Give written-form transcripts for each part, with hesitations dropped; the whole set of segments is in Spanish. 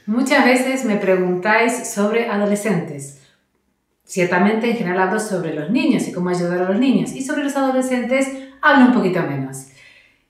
Muchas veces me preguntáis sobre adolescentes. Ciertamente en general hablo sobre los niños y cómo ayudar a los niños, y sobre los adolescentes hablo un poquito menos.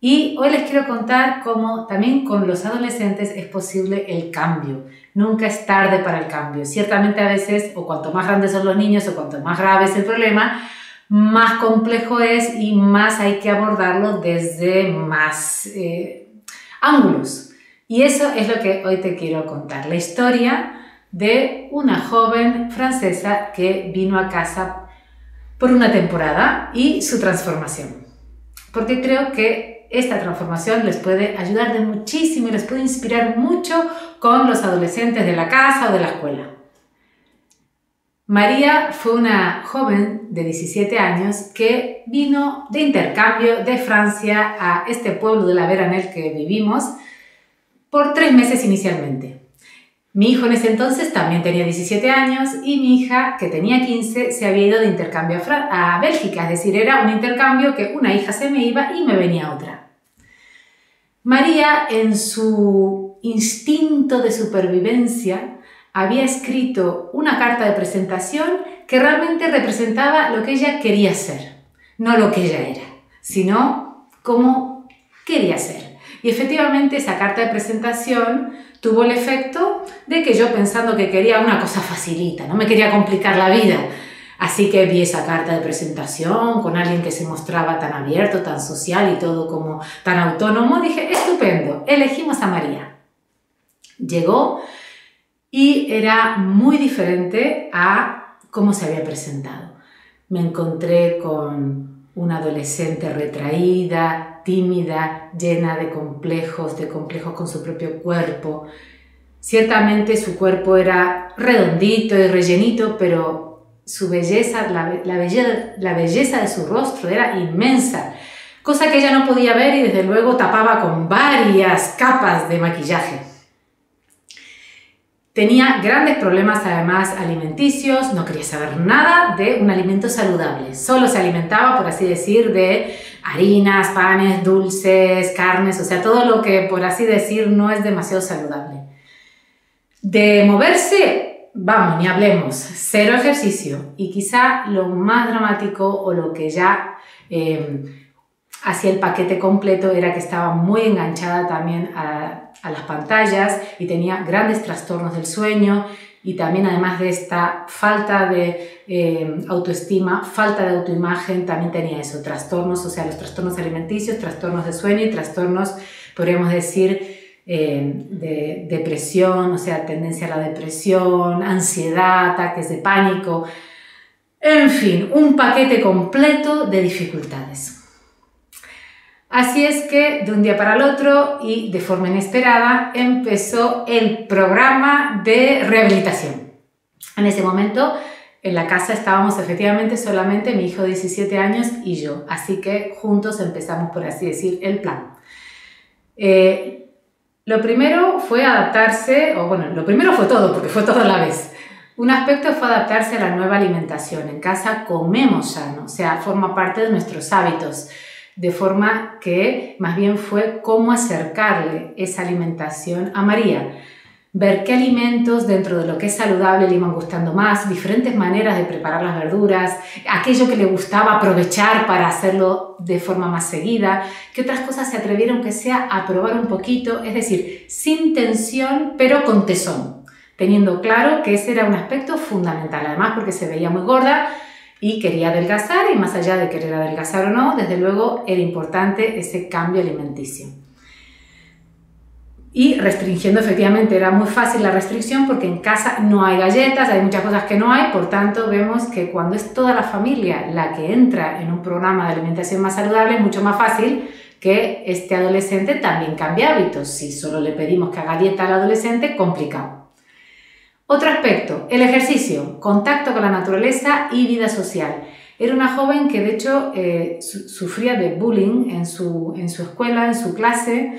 Y hoy les quiero contar cómo también con los adolescentes es posible el cambio. Nunca es tarde para el cambio. Ciertamente a veces, o cuanto más grandes son los niños o cuanto más grave es el problema, más complejo es y más hay que abordarlo desde más ángulos. Y eso es lo que hoy te quiero contar. La historia de una joven francesa que vino a casa por una temporada y su transformación. Porque creo que esta transformación les puede ayudar de muchísimo y les puede inspirar mucho con los adolescentes de la casa o de la escuela. María fue una joven de 17 años que vino de intercambio de Francia a este pueblo de la Vera en el que vivimos por 3 meses inicialmente. Mi hijo en ese entonces también tenía 17 años y mi hija, que tenía 15, se había ido de intercambio a Bélgica, es decir, era un intercambio que una hija se me iba y me venía otra. María, en su instinto de supervivencia, había escrito una carta de presentación que realmente representaba lo que ella quería ser, no lo que ella era, sino cómo quería ser. Y efectivamente esa carta de presentación tuvo el efecto de que yo, pensando que quería una cosa facilita, no me quería complicar la vida, así que vi esa carta de presentación con alguien que se mostraba tan abierto, tan social y todo como tan autónomo, dije, estupendo, elegimos a María. Llegó y era muy diferente a cómo se había presentado. Me encontré con una adolescente retraída, tímida, llena de complejos con su propio cuerpo. Ciertamente su cuerpo era redondito y rellenito, pero su belleza, la belleza de su rostro era inmensa, cosa que ella no podía ver y desde luego tapaba con varias capas de maquillaje. Tenía grandes problemas además alimenticios, no quería saber nada de un alimento saludable, solo se alimentaba, por así decir, de harinas, panes, dulces, carnes, o sea, todo lo que, por así decir, no es demasiado saludable. De moverse, vamos, ni hablemos, cero ejercicio, y quizá lo más dramático o lo que ya hacía el paquete completo era que estaba muy enganchada también a las pantallas y tenía grandes trastornos del sueño y también, además de esta falta de autoestima, falta de autoimagen, también tenía eso, trastornos, o sea, los trastornos alimenticios, trastornos de sueño y trastornos, podríamos decir, de depresión, o sea, tendencia a la depresión, ansiedad, ataques de pánico, en fin, un paquete completo de dificultades. Así es que de un día para el otro y de forma inesperada empezó el programa de rehabilitación. En ese momento en la casa estábamos efectivamente solamente mi hijo de 17 años y yo, así que juntos empezamos, por así decir, el plan. Lo primero fue adaptarse, o bueno, lo primero fue todo, porque fue todo a la vez. Un aspecto fue adaptarse a la nueva alimentación. En casa comemos sano, o sea, forma parte de nuestros hábitos. De forma que más bien fue cómo acercarle esa alimentación a María. Ver qué alimentos dentro de lo que es saludable le iban gustando más, diferentes maneras de preparar las verduras, aquello que le gustaba aprovechar para hacerlo de forma más seguida, qué otras cosas se atrevieron que sea a probar un poquito, es decir, sin tensión pero con tesón, teniendo claro que ese era un aspecto fundamental, además porque se veía muy gorda, y quería adelgazar y más allá de querer adelgazar o no, desde luego era importante ese cambio alimenticio. Y restringiendo, efectivamente, era muy fácil la restricción porque en casa no hay galletas, hay muchas cosas que no hay, por tanto vemos que cuando es toda la familia la que entra en un programa de alimentación más saludable es mucho más fácil que este adolescente también cambie hábitos. Si solo le pedimos que haga dieta al adolescente, complicado. Otro aspecto, el ejercicio, contacto con la naturaleza y vida social. Era una joven que de hecho sufría de bullying en su escuela, en su clase,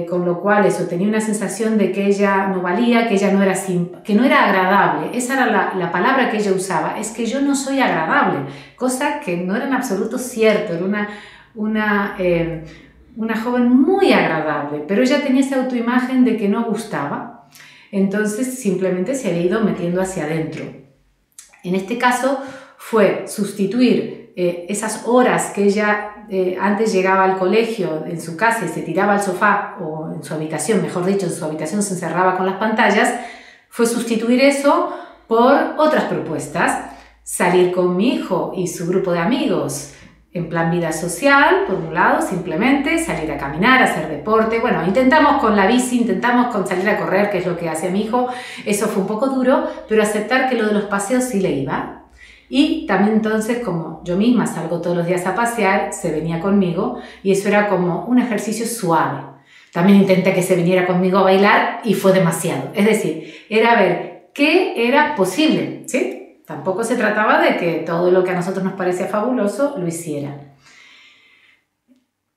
con lo cual eso, tenía una sensación de que ella no valía, que ella no era, que no era agradable. Esa era la palabra que ella usaba, es que yo no soy agradable, cosa que no era en absoluto cierto, era una joven muy agradable, pero ella tenía esa autoimagen de que no gustaba. Entonces simplemente se había ido metiendo hacia adentro. En este caso fue sustituir esas horas que ella antes llegaba al colegio en su casa y se tiraba al sofá, o en su habitación, mejor dicho, en su habitación se encerraba con las pantallas, fue sustituir eso por otras propuestas. Salir con mi hijo y su grupo de amigos, en plan vida social, por un lado, simplemente salir a caminar, hacer deporte. Bueno, intentamos con la bici, intentamos con salir a correr, que es lo que hace mi hijo. Eso fue un poco duro, pero aceptar que lo de los paseos sí le iba. Y también entonces, como yo misma salgo todos los días a pasear, se venía conmigo y eso era como un ejercicio suave. También intenté que se viniera conmigo a bailar y fue demasiado. Es decir, era ver qué era posible, ¿sí? Tampoco se trataba de que todo lo que a nosotros nos parecía fabuloso lo hicieran.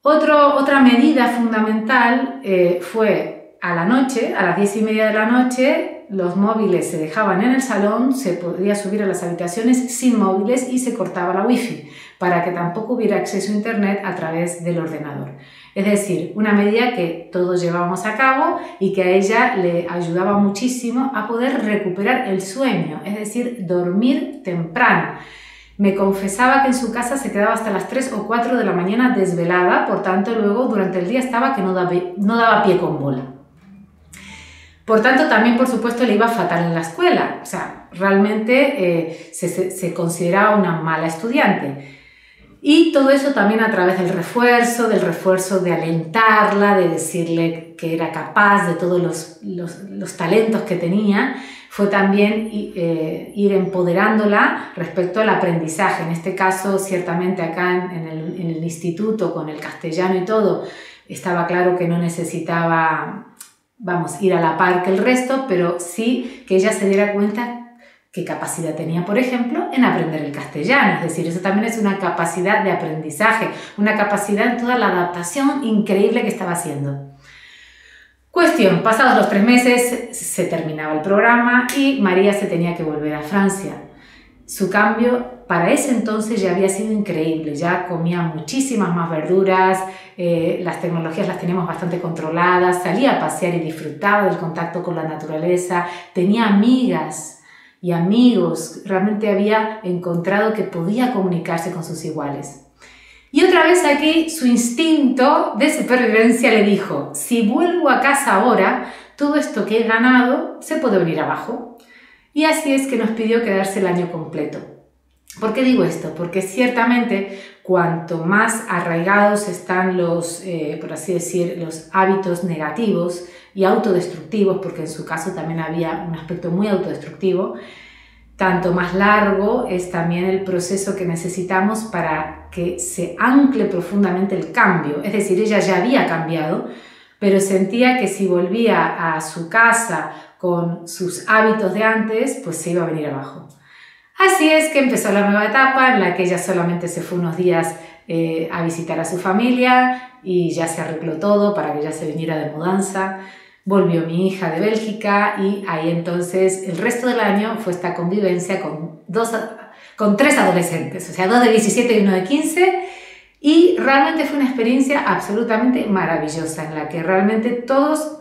Otra medida fundamental fue a la noche, a las 10:30 de la noche, los móviles se dejaban en el salón, se podía subir a las habitaciones sin móviles y se cortaba la wifi para que tampoco hubiera acceso a internet a través del ordenador. Es decir, una medida que todos llevábamos a cabo y que a ella le ayudaba muchísimo a poder recuperar el sueño, es decir, dormir temprano. Me confesaba que en su casa se quedaba hasta las 3 o 4 de la mañana desvelada, por tanto luego durante el día estaba que no daba pie con bola. Por tanto, también por supuesto le iba fatal en la escuela, o sea, realmente se consideraba una mala estudiante. Y todo eso también a través del refuerzo de alentarla, de decirle que era capaz de todos los talentos que tenía, fue también ir empoderándola respecto al aprendizaje. En este caso, ciertamente acá en el instituto, con el castellano y todo, estaba claro que no necesitaba, ir a la par que el resto, pero sí que ella se diera cuenta qué capacidad tenía, por ejemplo, en aprender el castellano. Es decir, eso también es una capacidad de aprendizaje, una capacidad en toda la adaptación increíble que estaba haciendo. Cuestión, pasados los 3 meses se terminaba el programa y María se tenía que volver a Francia. Su cambio para ese entonces ya había sido increíble, ya comía muchísimas más verduras, las tecnologías las teníamos bastante controladas, salía a pasear y disfrutaba del contacto con la naturaleza, tenía amigas y amigos, realmente había encontrado que podía comunicarse con sus iguales. Y otra vez aquí su instinto de supervivencia le dijo, si vuelvo a casa ahora, todo esto que he ganado se puede venir abajo. Y así es que nos pidió quedarse el año completo. ¿Por qué digo esto? Porque ciertamente cuanto más arraigados están por así decir, los hábitos negativos y autodestructivos, porque en su caso también había un aspecto muy autodestructivo, tanto más largo es también el proceso que necesitamos para que se ancle profundamente el cambio. Es decir, ella ya había cambiado, pero sentía que si volvía a su casa con sus hábitos de antes, pues se iba a venir abajo. Así es que empezó la nueva etapa en la que ella solamente se fue unos días a visitar a su familia y ya se arregló todo para que ella se viniera de mudanza. Volvió mi hija de Bélgica y ahí entonces el resto del año fue esta convivencia con 3 adolescentes, o sea, 2 de 17 y 1 de 15, y realmente fue una experiencia absolutamente maravillosa en la que realmente todos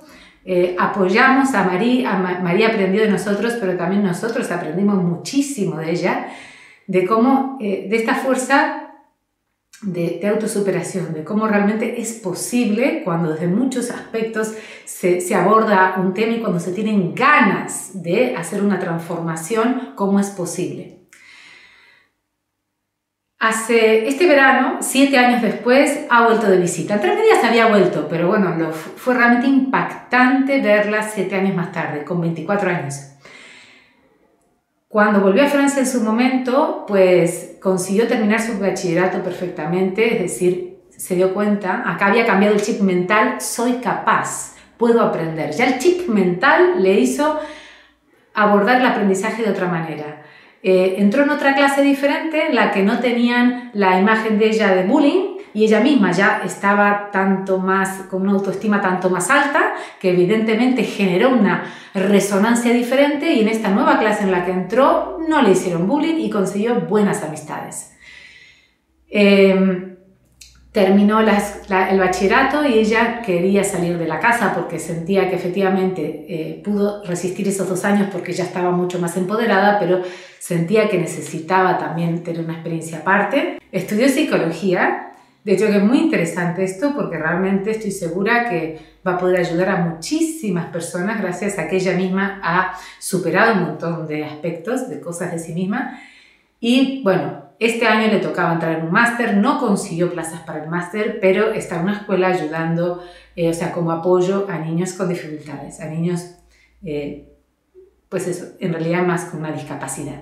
apoyamos a María. María aprendió de nosotros, pero también nosotros aprendimos muchísimo de ella, de cómo, de esta fuerza de autosuperación, de cómo realmente es posible cuando desde muchos aspectos se aborda un tema y cuando se tienen ganas de hacer una transformación, cómo es posible. Este verano, 7 años después, ha vuelto de visita. En 3 días había vuelto, pero bueno, fue realmente impactante verla 7 años más tarde, con 24 años. Cuando volvió a Francia en su momento, pues consiguió terminar su bachillerato perfectamente, es decir, se dio cuenta, acá había cambiado el chip mental, soy capaz, puedo aprender. Ya el chip mental le hizo abordar el aprendizaje de otra manera. Entró en otra clase diferente en la que no tenían la imagen de ella de bullying y ella misma ya estaba con una autoestima tanto más alta que evidentemente generó una resonancia diferente y en esta nueva clase en la que entró no le hicieron bullying y consiguió buenas amistades. terminó el bachillerato y ella quería salir de la casa porque sentía que efectivamente pudo resistir esos 2 años porque ya estaba mucho más empoderada, pero sentía que necesitaba también tener una experiencia aparte. Estudió psicología, de hecho que es muy interesante esto porque realmente estoy segura que va a poder ayudar a muchísimas personas gracias a que ella misma ha superado un montón de aspectos, de cosas de sí misma. Y bueno, este año le tocaba entrar en un máster, no consiguió plazas para el máster, pero está en una escuela ayudando, o sea, como apoyo a niños con dificultades, a niños, pues eso, en realidad más con una discapacidad.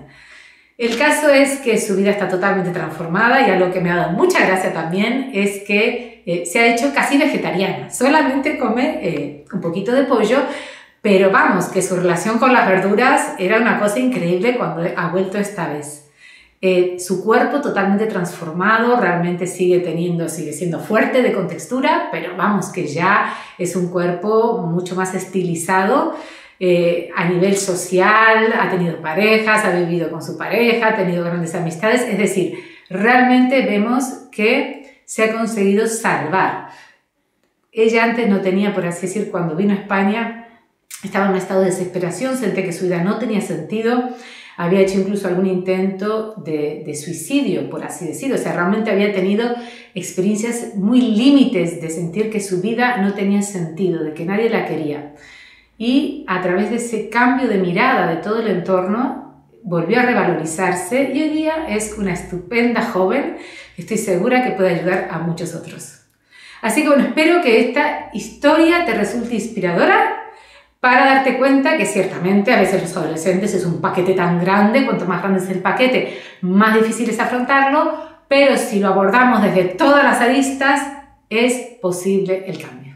El caso es que su vida está totalmente transformada y algo que me ha dado mucha gracia también es que se ha hecho casi vegetariana, solamente come un poquito de pollo, pero vamos, que su relación con las verduras era una cosa increíble cuando ha vuelto esta vez. Su cuerpo totalmente transformado, realmente sigue siendo fuerte de contextura, pero vamos, que ya es un cuerpo mucho más estilizado a nivel social, ha tenido parejas, ha vivido con su pareja, ha tenido grandes amistades, es decir, realmente vemos que se ha conseguido salvar. Ella antes no tenía, por así decir, cuando vino a España, estaba en un estado de desesperación, sentía que su vida no tenía sentido, había hecho incluso algún intento de suicidio, por así decirlo. O sea, realmente había tenido experiencias muy límites de sentir que su vida no tenía sentido, de que nadie la quería. Y a través de ese cambio de mirada de todo el entorno, volvió a revalorizarse y hoy día es una estupenda joven. Estoy segura que puede ayudar a muchos otros. Así que bueno, espero que esta historia te resulte inspiradora para darte cuenta que ciertamente a veces los adolescentes es un paquete tan grande, cuanto más grande es el paquete, más difícil es afrontarlo, pero si lo abordamos desde todas las aristas, es posible el cambio.